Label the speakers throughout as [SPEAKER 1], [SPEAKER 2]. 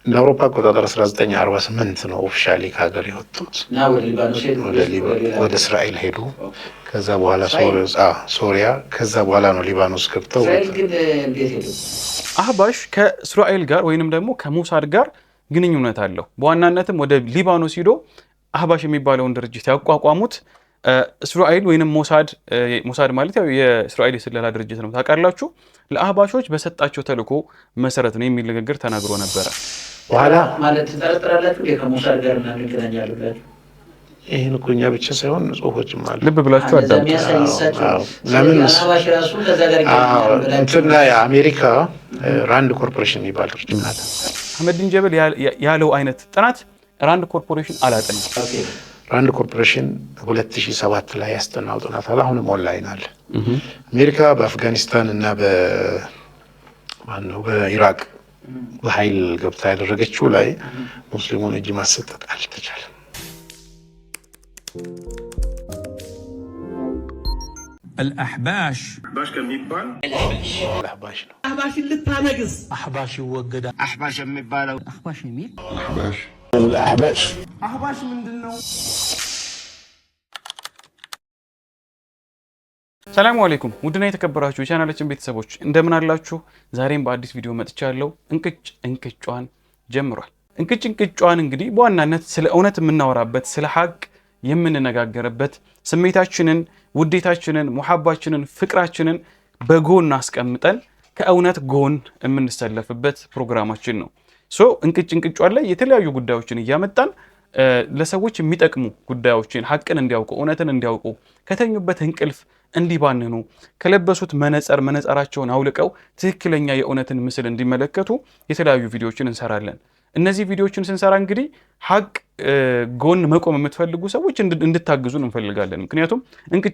[SPEAKER 1] እንደ አውሮፓ አቆጣጠር 1948 ነው ኦፊሻሊ ከሀገር የወጡት
[SPEAKER 2] እና
[SPEAKER 1] ወደ እስራኤል ሄዱ። ከዛ በኋላ ሶሪያ፣ ከዛ በኋላ ነው ሊባኖስ ገብተው።
[SPEAKER 3] አህባሽ ከእስራኤል ጋር ወይንም ደግሞ ከሞሳድ ጋር ግንኙነት አለው። በዋናነትም ወደ ሊባኖስ ሄዶ አህባሽ የሚባለውን ድርጅት ያቋቋሙት እስራኤል ወይንም ሞሳድ ማለት ያው የእስራኤል የስለላ ድርጅት ነው ታውቃላችሁ። ለአህባሾች በሰጣቸው ተልዕኮ መሰረት ነው የሚል ንግግር ተናግሮ ነበረ።
[SPEAKER 1] በኋላ
[SPEAKER 2] ማለት ተጠረጥራላችሁ ከሞሳድ ጋር እና እንገናኛለን።
[SPEAKER 1] ይሄን እኮ እኛ ብቻ ሳይሆን ጽሁፎችም አሉ።
[SPEAKER 3] ልብ ብላችሁ አዳምጡ።
[SPEAKER 1] ለምን እንትና የአሜሪካ ራንድ ኮርፖሬሽን የሚባል ድርጅት አለ።
[SPEAKER 3] አህመዲን ጀበል ያለው አይነት ጥናት ራንድ ኮርፖሬሽን አላጠናም።
[SPEAKER 1] ራንድ ኮርፖሬሽን 2007 ላይ ያስጠናው ጥናት አለ። አሁንም ኦንላይን አለ። አሜሪካ በአፍጋኒስታን እና በኢራቅ በኃይል ገብታ ያደረገችው ላይ ሙስሊሙን እጅ ማሰጠት አልተቻለም።
[SPEAKER 4] الأحباش
[SPEAKER 1] كم يبان الأحباش ነው
[SPEAKER 4] أحباش اللي تناقص أحباش يوجد
[SPEAKER 2] أحباش የሚባለው
[SPEAKER 4] أحباش يميل
[SPEAKER 1] أحباش
[SPEAKER 4] ምንድነው?
[SPEAKER 3] ሰላም አለይኩም ውድና የተከበራችሁ የቻናላችን ቤተሰቦች እንደምን አላችሁ? ዛሬም በአዲስ ቪዲዮ መጥቻለሁ። እንቅጯን ጀምሯል። እንቅጯን እንግዲህ በዋናነት ስለ እውነት የምናወራበት፣ ስለ ሀቅ የምንነጋገርበት፣ ስሜታችንን፣ ውዴታችንን፣ ሙሐባችንን፣ ፍቅራችንን በጎን አስቀምጠን ከእውነት ጎን የምንሰለፍበት ፕሮግራማችን ነው። እንቅጯን ላይ የተለያዩ ጉዳዮችን እያመጣን ለሰዎች የሚጠቅሙ ጉዳዮችን ሀቅን እንዲያውቁ፣ እውነትን እንዲያውቁ፣ ከተኙበት እንቅልፍ እንዲባንኑ፣ ከለበሱት መነጽራቸውን አውልቀው ትክክለኛ የእውነትን ምስል እንዲመለከቱ የተለያዩ ቪዲዮዎችን እንሰራለን። እነዚህ ቪዲዮዎችን ስንሰራ እንግዲህ ሀቅ ጎን መቆም የምትፈልጉ ሰዎች እንድታግዙን እንፈልጋለን። ምክንያቱም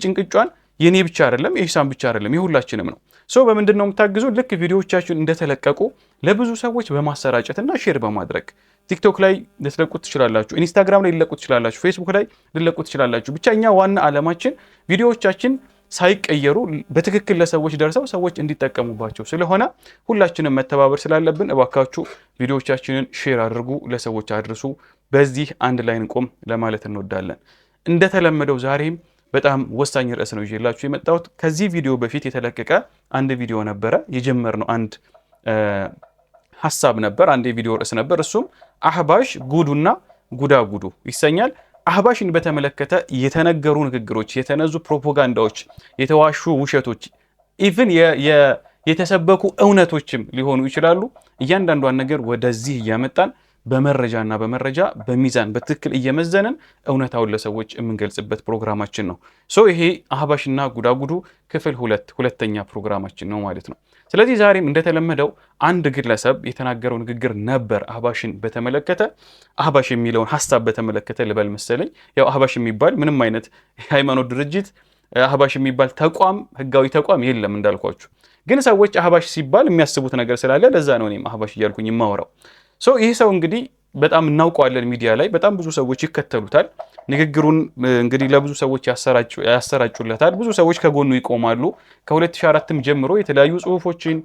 [SPEAKER 3] እንቅጯን የኔ ብቻ አይደለም፣ የሂሳም ብቻ አይደለም፣ የሁላችንም ነው። በምንድን ነው የምታግዙ? ልክ ቪዲዮዎቻችን እንደተለቀቁ ለብዙ ሰዎች በማሰራጨትና ሼር በማድረግ ቲክቶክ ላይ ልትለቁት ትችላላችሁ፣ ኢንስታግራም ላይ ልትለቁት ትችላላችሁ፣ ፌስቡክ ላይ ልትለቁት ትችላላችሁ። ብቻ እኛ ዋና ዓላማችን ቪዲዮዎቻችን ሳይቀየሩ በትክክል ለሰዎች ደርሰው ሰዎች እንዲጠቀሙባቸው ስለሆነ ሁላችንም መተባበር ስላለብን እባካችሁ ቪዲዮዎቻችንን ሼር አድርጉ፣ ለሰዎች አድርሱ። በዚህ አንድ ላይ እንቆም ለማለት እንወዳለን። እንደተለመደው ዛሬም በጣም ወሳኝ ርዕስ ነው ይዤላችሁ የመጣሁት። ከዚህ ቪዲዮ በፊት የተለቀቀ አንድ ቪዲዮ ነበረ፣ የጀመርነው አንድ ሀሳብ ነበር፣ አንድ የቪዲዮ ርዕስ ነበር። እሱም አህባሽ ጉዱና ጉዳጉዱ ይሰኛል። አህባሽን በተመለከተ የተነገሩ ንግግሮች፣ የተነዙ ፕሮፓጋንዳዎች፣ የተዋሹ ውሸቶች፣ ኢቭን የተሰበኩ እውነቶችም ሊሆኑ ይችላሉ። እያንዳንዷን ነገር ወደዚህ እያመጣን በመረጃና በመረጃ በሚዛን በትክክል እየመዘንን እውነታውን ለሰዎች የምንገልጽበት ፕሮግራማችን ነው። ይሄ አህባሽና ጉዳጉዱ ክፍል ሁለተኛ ፕሮግራማችን ነው ማለት ነው። ስለዚህ ዛሬም እንደተለመደው አንድ ግለሰብ የተናገረው ንግግር ነበር አህባሽን በተመለከተ። አህባሽ የሚለውን ሀሳብ በተመለከተ ልበል መሰለኝ። ያው አህባሽ የሚባል ምንም አይነት የሃይማኖት ድርጅት፣ አህባሽ የሚባል ተቋም፣ ህጋዊ ተቋም የለም እንዳልኳችሁ። ግን ሰዎች አህባሽ ሲባል የሚያስቡት ነገር ስላለ ለዛ ነው እኔም አህባሽ እያልኩኝ የማወራው። ይህ ሰው እንግዲህ በጣም እናውቀዋለን። ሚዲያ ላይ በጣም ብዙ ሰዎች ይከተሉታል። ንግግሩን እንግዲህ ለብዙ ሰዎች ያሰራጩለታል። ብዙ ሰዎች ከጎኑ ይቆማሉ። ከ2004ም ጀምሮ የተለያዩ ጽሁፎችን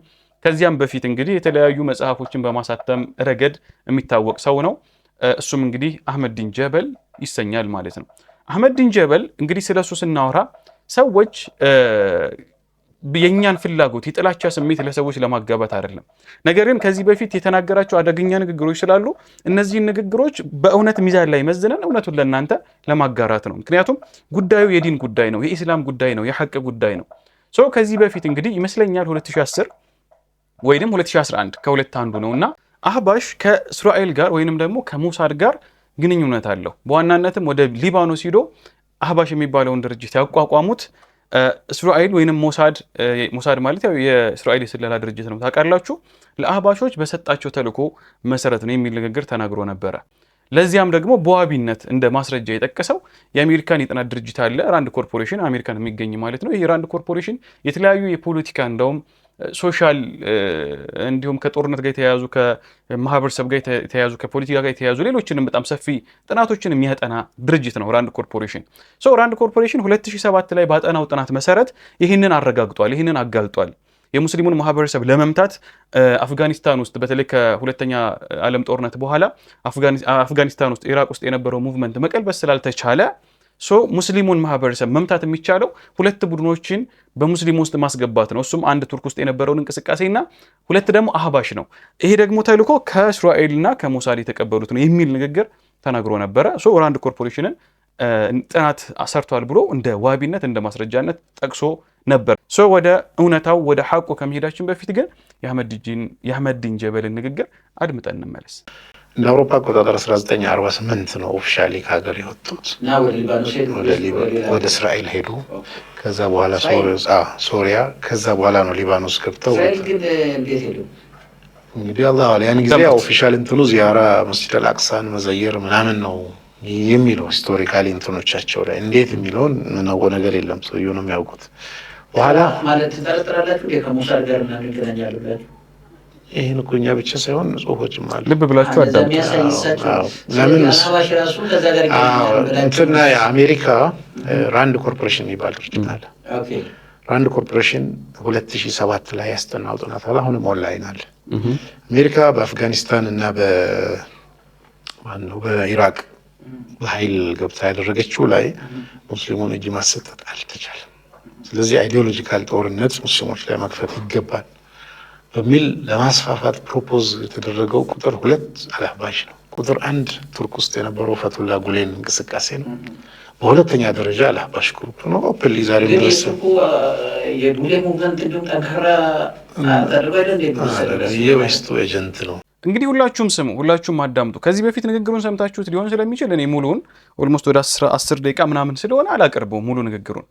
[SPEAKER 3] ከዚያም በፊት እንግዲህ የተለያዩ መጽሐፎችን በማሳተም ረገድ የሚታወቅ ሰው ነው። እሱም እንግዲህ አህመዲን ጀበል ይሰኛል ማለት ነው። አህመዲን ጀበል እንግዲህ ስለሱ ስናወራ ሰዎች የኛን ፍላጎት የጥላቻ ስሜት ለሰዎች ለማጋባት አይደለም። ነገር ግን ከዚህ በፊት የተናገራቸው አደገኛ ንግግሮች ስላሉ እነዚህን ንግግሮች በእውነት ሚዛን ላይ መዝነን እውነቱን ለእናንተ ለማጋራት ነው። ምክንያቱም ጉዳዩ የዲን ጉዳይ ነው፣ የኢስላም ጉዳይ ነው፣ የሐቅ ጉዳይ ነው። ከዚህ በፊት እንግዲህ ይመስለኛል 2010 ወይም 2011 ከሁለት አንዱ ነውና አህባሽ ከእስራኤል ጋር ወይንም ደግሞ ከሞሳድ ጋር ግንኙነት አለው። በዋናነትም ወደ ሊባኖስ ሄዶ አህባሽ የሚባለውን ድርጅት ያቋቋሙት እስራኤል ወይንም ሞሳድ ማለት ያው የእስራኤል የስለላ ድርጅት ነው ታውቃላችሁ። ለአህባሾች በሰጣቸው ተልዕኮ መሰረት ነው የሚል ንግግር ተናግሮ ነበረ። ለዚያም ደግሞ በዋቢነት እንደ ማስረጃ የጠቀሰው የአሜሪካን የጥናት ድርጅት አለ፣ ራንድ ኮርፖሬሽን፣ አሜሪካን የሚገኝ ማለት ነው። ይህ ራንድ ኮርፖሬሽን የተለያዩ የፖለቲካ እንደውም ሶሻል እንዲሁም ከጦርነት ጋር የተያያዙ ከማህበረሰብ ጋር የተያያዙ ከፖለቲካ ጋር የተያያዙ ሌሎችንም በጣም ሰፊ ጥናቶችን የሚያጠና ድርጅት ነው ራንድ ኮርፖሬሽን። ራንድ ኮርፖሬሽን 2007 ላይ ባጠናው ጥናት መሰረት ይህንን አረጋግጧል፣ ይህንን አጋልጧል። የሙስሊሙን ማህበረሰብ ለመምታት አፍጋኒስታን ውስጥ በተለይ ከሁለተኛ ዓለም ጦርነት በኋላ አፍጋኒስታን ውስጥ ኢራቅ ውስጥ የነበረው ሙቭመንት መቀልበስ ስላልተቻለ ሙስሊሙን ማህበረሰብ መምታት የሚቻለው ሁለት ቡድኖችን በሙስሊሙ ውስጥ ማስገባት ነው። እሱም አንድ ቱርክ ውስጥ የነበረውን እንቅስቃሴና ሁለት ደግሞ አህባሽ ነው። ይሄ ደግሞ ተልኮ ከእስራኤልና ከሞሳድ የተቀበሉት ነው የሚል ንግግር ተናግሮ ነበረ። ራንድ ኮርፖሬሽንን ጥናት ሰርቷል ብሎ እንደ ዋቢነት እንደ ማስረጃነት ጠቅሶ ነበር። ወደ እውነታው ወደ ሐቁ ከመሄዳችን በፊት ግን የአህመዲን ጀበልን ንግግር አድምጠን እንመለስ።
[SPEAKER 1] እንደ አውሮፓ አቆጣጠር 1948 ነው ኦፊሻሊ ከሀገር የወጡት። ወደ እስራኤል ሄዱ። ከዛ በኋላ ሶሪያ፣ ከዛ በኋላ ነው ሊባኖስ ገብተው። እንግዲህ አላህ ያን ጊዜ ኦፊሻል እንትኑ ዚያራ መስጂድ አልአቅሳን መዘየር ምናምን ነው የሚለው ሂስቶሪካሊ እንትኖቻቸው ላይ እንዴት የሚለውን ምናውቀው ነገር የለም። ሰውየው ነው የሚያውቁት። በኋላ
[SPEAKER 2] ማለት ተጠረጥራላችሁ ከሞሳድ ጋር ምናምን ይገናኛሉ ብላችሁ
[SPEAKER 1] ይሄን እኮ እኛ ብቻ ሳይሆን ጽሁፎችም አሉ።
[SPEAKER 3] ልብ ብላችሁ አዳምጡ።
[SPEAKER 1] ለምን እንትና የአሜሪካ ራንድ ኮርፖሬሽን የሚባል ድርጅት አለ። ራንድ ኮርፖሬሽን 2007 ላይ ያስጠናው ጥናት አለ። አሁንም ኦንላይን አለ። አሜሪካ በአፍጋኒስታን እና በኢራቅ በኃይል ገብታ ያደረገችው ላይ ሙስሊሙን እጅ ማሰጠት አልተቻለም። ስለዚህ አይዲዮሎጂካል ጦርነት ሙስሊሞች ላይ መክፈት ይገባል በሚል ለማስፋፋት ፕሮፖዝ የተደረገው ቁጥር 2 አልአህባሽ ነው። ቁጥር 1 ቱርክ ውስጥ የነበረው ፈቱላ ጉሌን እንቅስቃሴ ነው። በሁለተኛ ደረጃ አልአህባሽ ግሩፕ ነው። ኦፕንሊ ዛሬ ድረስ
[SPEAKER 2] የጉሌ ሙቭመንት እንደውም ጠንካራ አደረገ አይደል?
[SPEAKER 1] የዌስቱ ኤጀንት ነው።
[SPEAKER 3] እንግዲህ ሁላችሁም ስሙ፣ ሁላችሁም አዳምጡ። ከዚህ በፊት ንግግሩን ሰምታችሁት ሊሆን ስለሚችል እኔ ሙሉውን ኦልሞስት ወደ 10 ደቂቃ ምናምን ስለሆነ አላቀርበውም ሙሉ ንግግሩን።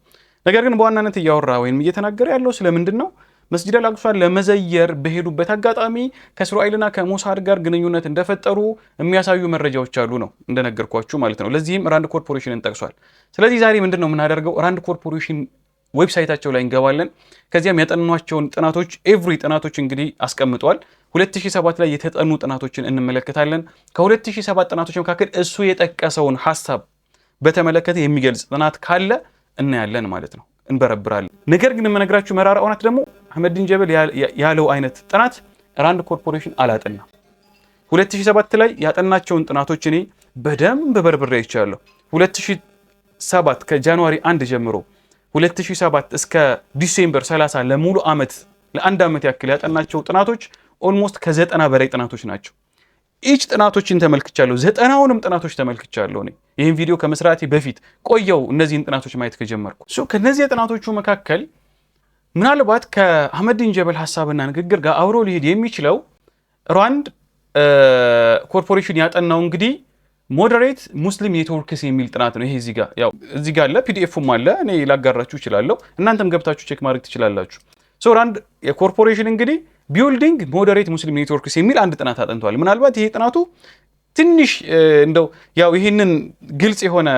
[SPEAKER 3] ነገር ግን በዋናነት እያወራ ወይም እየተናገረ ያለው ስለምንድን ነው? መስጂድ አልአቅሷን ለመዘየር በሄዱበት አጋጣሚ ከእስራኤልና ከሞሳድ ጋር ግንኙነት እንደፈጠሩ የሚያሳዩ መረጃዎች አሉ ነው እንደነገርኳችሁ ማለት ነው። ለዚህም ራንድ ኮርፖሬሽንን ጠቅሷል። ስለዚህ ዛሬ ምንድነው የምናደርገው? ራንድ ኮርፖሬሽን ዌብሳይታቸው ላይ እንገባለን። ከዚያም ያጠኗቸውን ጥናቶች ኤቭሪ ጥናቶች እንግዲህ አስቀምጧል። 2007 ላይ የተጠኑ ጥናቶችን እንመለከታለን። ከ2007 ጥናቶች መካከል እሱ የጠቀሰውን ሐሳብ በተመለከተ የሚገልጽ ጥናት ካለ እናያለን ማለት ነው፣ እንበረብራለን። ነገር ግን የምነግራችሁ መራራ እውነት ደግሞ አህመዲን ጀበል ያለው አይነት ጥናት ራንድ ኮርፖሬሽን አላጠና። 2007 ላይ ያጠናቸውን ጥናቶች እኔ በደንብ በርብሬ አይቻለሁ። 2007 ከጃንዋሪ 1 ጀምሮ 2007 እስከ ዲሴምበር 30 ለሙሉ ዓመት ለአንድ ዓመት ያክል ያጠናቸው ጥናቶች ኦልሞስት ከ90 በላይ ጥናቶች ናቸው። ኢች ጥናቶችን ተመልክቻለሁ። 90ውንም ጥናቶች ተመልክቻለሁ። እኔ ይህን ቪዲዮ ከመስራቴ በፊት ቆየው እነዚህን ጥናቶች ማየት ከጀመርኩ። ከነዚህ ጥናቶቹ መካከል ምናልባት ከአህመዲን ጀበል ሐሳብና ንግግር ጋር አብሮ ሊሄድ የሚችለው ራንድ ኮርፖሬሽን ያጠናው እንግዲህ ሞዴሬት ሙስሊም ኔትወርክስ የሚል ጥናት ነው። ይሄ እዚህ ጋር አለ፣ ፒዲኤፍም አለ። እኔ ላጋራችሁ እችላለሁ፣ እናንተም ገብታችሁ ቼክ ማድረግ ትችላላችሁ። ራንድ ኮርፖሬሽን እንግዲህ ቢልዲንግ ሞዴሬት ሙስሊም ኔትወርክስ የሚል አንድ ጥናት አጥንቷል። ምናልባት ይሄ ጥናቱ ትንሽ እንደው ይህንን ግልጽ የሆነ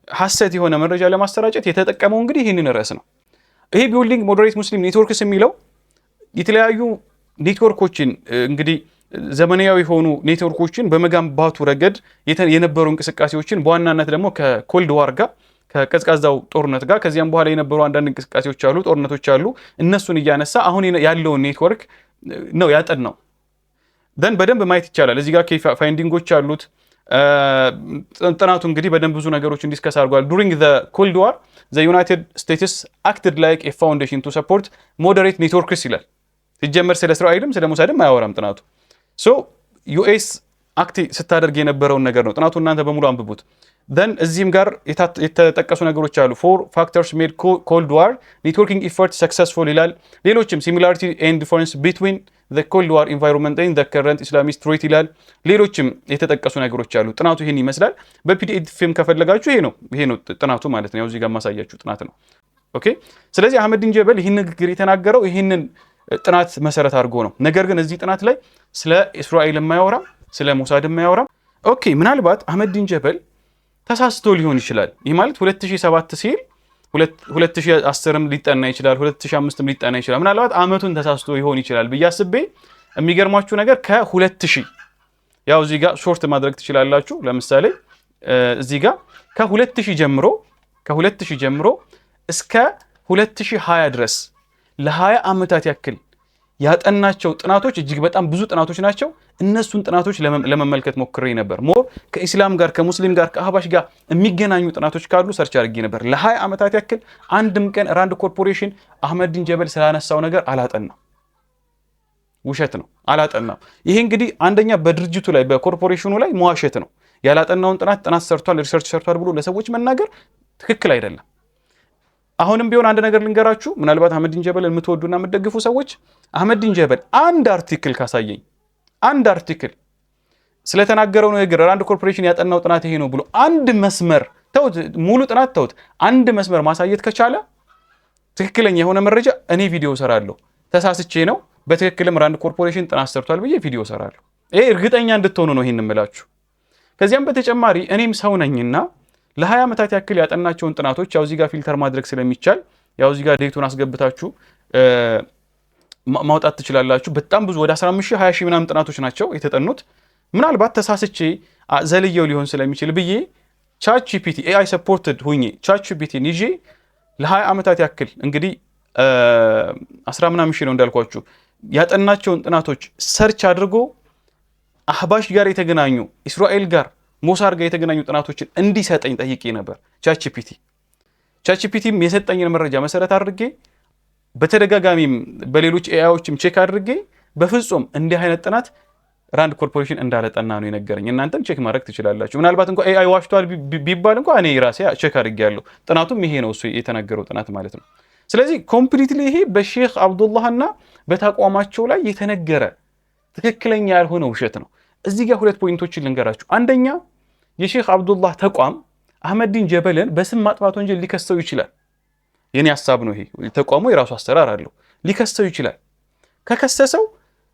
[SPEAKER 3] ሐሰት የሆነ መረጃ ለማሰራጨት የተጠቀመው እንግዲህ ይህንን ርዕስ ነው። ይሄ ቢልዲንግ ሞዴሬት ሙስሊም ኔትወርክስ የሚለው የተለያዩ ኔትወርኮችን እንግዲህ ዘመናዊ የሆኑ ኔትወርኮችን በመገንባቱ ረገድ የነበሩ እንቅስቃሴዎችን በዋናነት ደግሞ ከኮልድ ዋር ጋር ከቀዝቃዛው ጦርነት ጋር ከዚያም በኋላ የነበሩ አንዳንድ እንቅስቃሴዎች አሉ፣ ጦርነቶች አሉ። እነሱን እያነሳ አሁን ያለውን ኔትወርክ ነው ያጠናው። ደን በደንብ ማየት ይቻላል። እዚህ ጋር ፋይንዲንጎች አሉት። ጥናቱ እንግዲህ በደንብ ብዙ ነገሮችን ዲስከስ አድርጓል። ዱሪንግ ዘ ኮልድ ዋር ዘ ዩናይትድ ስቴትስ አክትድ ላይክ ኤ ፋውንዴሽን ቱ ሰፖርት ሞዴሬት ኔትወርክስ ይላል። ሲጀመር ስለ እስራኤልም ስለ ሞሳድም አያወራም ጥናቱ። ዩኤስ አክት ስታደርግ የነበረውን ነገር ነው ጥናቱ። እናንተ በሙሉ አንብቡት። ደን እዚህም ጋር የተጠቀሱ ነገሮች አሉ። 4 factors made cold war networking effort successful ይላል። ሌሎችም similarity and difference between the cold war environment and the current Islamist threat ይላል። ሌሎችም የተጠቀሱ ነገሮች አሉ። ጥናቱ ይሄን ይመስላል። በፒዲኤፍ ከፈለጋችሁ ይሄ ነው ጥናቱ ማለት ነው። እዚህ ጋር ማሳያችሁ ጥናት ነው። ኦኬ። ስለዚህ አህመዲን ጀበል ይህን ንግግር የተናገረው ይህንን ጥናት መሰረት አድርጎ ነው። ነገር ግን እዚህ ጥናት ላይ ስለ እስራኤል የማያወራም፣ ስለ ሞሳድ የማያወራም። ኦኬ። ምናልባት አህመዲን ጀበል ተሳስቶ ሊሆን ይችላል። ይህ ማለት 2007 ሲል 2010ም ሊጠና ይችላል፣ 2005ም ሊጠና ይችላል። ምናልባት አመቱን ተሳስቶ ይሆን ይችላል ብዬ አስቤ፣ የሚገርማችሁ ነገር ከ2000 ያው እዚህ ጋር ሾርት ማድረግ ትችላላችሁ። ለምሳሌ እዚህ ጋር ከ2000 ጀምሮ እስከ 2020 ድረስ ለ20 ዓመታት ያክል ያጠናቸው ጥናቶች እጅግ በጣም ብዙ ጥናቶች ናቸው። እነሱን ጥናቶች ለመመልከት ሞክሬ ነበር። ሞር ከኢስላም ጋር ከሙስሊም ጋር ከአህባሽ ጋር የሚገናኙ ጥናቶች ካሉ ሰርች አድርጌ ነበር። ለ20 ዓመታት ያክል አንድም ቀን ራንድ ኮርፖሬሽን አህመዲን ጀበል ስላነሳው ነገር አላጠናም። ውሸት ነው፣ አላጠናም። ይሄ እንግዲህ አንደኛ በድርጅቱ ላይ በኮርፖሬሽኑ ላይ መዋሸት ነው። ያላጠናውን ጥናት ሰርቷል፣ ሪሰርች ሰርቷል ብሎ ለሰዎች መናገር ትክክል አይደለም። አሁንም ቢሆን አንድ ነገር ልንገራችሁ። ምናልባት አህመዲን ጀበልን የምትወዱና የምትደግፉ ሰዎች አህመዲን ጀበል አንድ አርቲክል ካሳየኝ፣ አንድ አርቲክል ስለተናገረው ነገር ራንድ ኮርፖሬሽን ያጠናው ጥናት ይሄ ነው ብሎ አንድ መስመር ተውት፣ ሙሉ ጥናት ተውት፣ አንድ መስመር ማሳየት ከቻለ ትክክለኛ የሆነ መረጃ እኔ ቪዲዮ ሰራለሁ። ተሳስቼ ነው በትክክልም ራንድ ኮርፖሬሽን ጥናት ሰርቷል ብዬ ቪዲዮ ሰራለሁ። ይሄ እርግጠኛ እንድትሆኑ ነው ይሄን እምላችሁ። ከዚያም በተጨማሪ እኔም ሰው ነኝና ለ20 ዓመታት ያክል ያጠናቸውን ጥናቶች ያው እዚህ ጋር ፊልተር ማድረግ ስለሚቻል ያው እዚህ ጋር ዴቱን አስገብታችሁ ማውጣት ትችላላችሁ። በጣም ብዙ ወደ 15000 20000 ምናምን ጥናቶች ናቸው የተጠኑት። ምናልባት ተሳስቼ ዘልየው ሊሆን ስለሚችል ብዬ ቻትጂፒቲ ኤአይ ሰፖርትድ ሁኜ ቻትጂፒቲን ይዤ ለ20 ዓመታት ያክል እንግዲህ 10 ምናምን ሺህ ነው እንዳልኳችሁ ያጠናቸውን ጥናቶች ሰርች አድርጎ አህባሽ ጋር የተገናኙ እስራኤል ጋር ሞሳድ ጋር የተገናኙ ጥናቶችን እንዲሰጠኝ ጠይቄ ነበር ቻትጂፒቲም የሰጠኝን መረጃ መሰረት አድርጌ በተደጋጋሚም በሌሎች ኤአይዎችም ቼክ አድርጌ በፍጹም እንዲህ አይነት ጥናት ራንድ ኮርፖሬሽን እንዳለጠና ነው የነገረኝ። እናንተም ቼክ ማድረግ ትችላላችሁ። ምናልባት እንኳን ኤአይ ዋሽቷል ቢባል እንኳን እኔ ራሴ ቼክ አድርጌያለሁ። ጥናቱም ይሄ ነው እሱ የተናገረው ጥናት ማለት ነው። ስለዚህ ኮምፕሊትሊ ይሄ በሼክ አብዱላህና በተቋማቸው ላይ የተነገረ ትክክለኛ ያልሆነ ውሸት ነው። እዚህ ጋር ሁለት ፖይንቶችን ልንገራችሁ። አንደኛ የሼክ አብዱላህ ተቋም አህመዲን ጀበልን በስም ማጥፋት ወንጀል ሊከሰው ይችላል። የኔ ሐሳብ ነው። ይሄ ተቋሙ የራሱ አሰራር አለው፣ ሊከሰው ይችላል። ከከሰሰው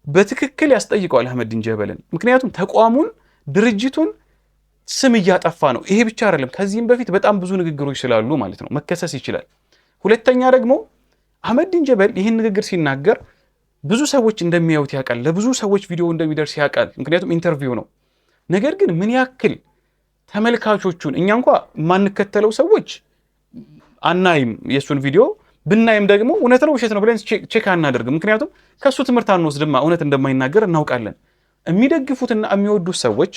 [SPEAKER 3] በትክክል ያስጠይቀዋል አህመዲን ጀበልን። ምክንያቱም ተቋሙን ድርጅቱን ስም እያጠፋ ነው። ይሄ ብቻ አይደለም፣ ከዚህም በፊት በጣም ብዙ ንግግሮች ስላሉ ማለት ነው መከሰስ ይችላል። ሁለተኛ ደግሞ አህመዲን ጀበል ይህን ንግግር ሲናገር ብዙ ሰዎች እንደሚያዩት ያውቃል፣ ለብዙ ሰዎች ቪዲዮ እንደሚደርስ ያውቃል። ምክንያቱም ኢንተርቪው ነው። ነገር ግን ምን ያክል ተመልካቾቹን እኛ እንኳ የማንከተለው ሰዎች አናይም፣ የእሱን ቪዲዮ ብናይም ደግሞ እውነት ነው ውሸት ነው ብለን ቼክ አናደርግም። ምክንያቱም ከእሱ ትምህርት አንወስድማ፣ እውነት እንደማይናገር እናውቃለን። የሚደግፉትና የሚወዱት ሰዎች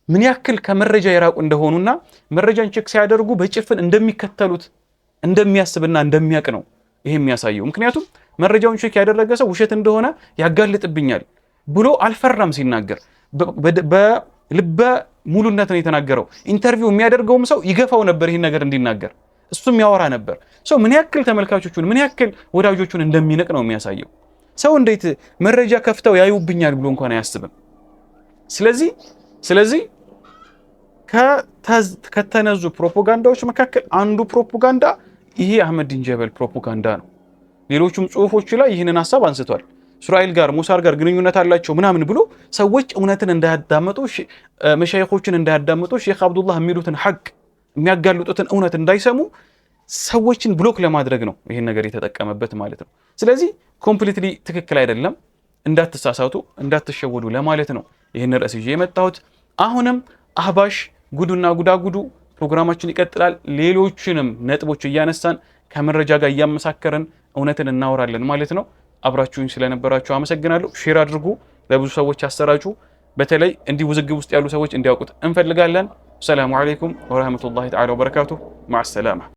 [SPEAKER 3] ምን ያክል ከመረጃ የራቁ እንደሆኑና መረጃን ቼክ ሲያደርጉ በጭፍን እንደሚከተሉት እንደሚያስብና እንደሚያውቅ ነው ይሄ የሚያሳየው። ምክንያቱም መረጃውን ቼክ ያደረገ ሰው ውሸት እንደሆነ ያጋልጥብኛል ብሎ አልፈራም ሲናገር፣ በልበ ሙሉነት ነው የተናገረው። ኢንተርቪው የሚያደርገውም ሰው ይገፋው ነበር ይህን ነገር እንዲናገር፣ እሱም ያወራ ነበር። ሰው ምን ያክል ተመልካቾቹን ምን ያክል ወዳጆቹን እንደሚንቅ ነው የሚያሳየው። ሰው እንዴት መረጃ ከፍተው ያዩብኛል ብሎ እንኳን አያስብም። ስለዚህ ከተነዙ ፕሮፓጋንዳዎች መካከል አንዱ ፕሮፓጋንዳ ይሄ አህመዲን ጀበል ፕሮፓጋንዳ ነው። ሌሎቹም ጽሁፎች ላይ ይህንን ሐሳብ አንስቷል። እስራኤል ጋር ሞሳድ ጋር ግንኙነት አላቸው ምናምን ብሎ ሰዎች እውነትን እንዳያዳምጡ፣ መሻይኾችን እንዳያዳምጡ፣ ሼክ አብዱላህ የሚሉትን ሐቅ የሚያጋልጡትን እውነት እንዳይሰሙ ሰዎችን ብሎክ ለማድረግ ነው ይህን ነገር የተጠቀመበት ማለት ነው። ስለዚህ ኮምፕሊትሊ ትክክል አይደለም። እንዳትሳሳቱ፣ እንዳትሸወዱ ለማለት ነው ይህን ርዕስ ይዤ የመጣሁት። አሁንም አህባሽ ጉዱና ጉዳጉዱ ፕሮግራማችን ይቀጥላል። ሌሎችንም ነጥቦች እያነሳን ከመረጃ ጋር እያመሳከርን እውነትን እናወራለን ማለት ነው። አብራችሁኝ ስለነበራችሁ አመሰግናለሁ። ሼር አድርጉ፣ ለብዙ ሰዎች አሰራጩ። በተለይ እንዲህ ውዝግብ ውስጥ ያሉ ሰዎች እንዲያውቁት እንፈልጋለን። ሰላሙ አለይኩም ወራህመቱላሂ ተዓላ ወበረካቱሁ። ማዕ ሰላማ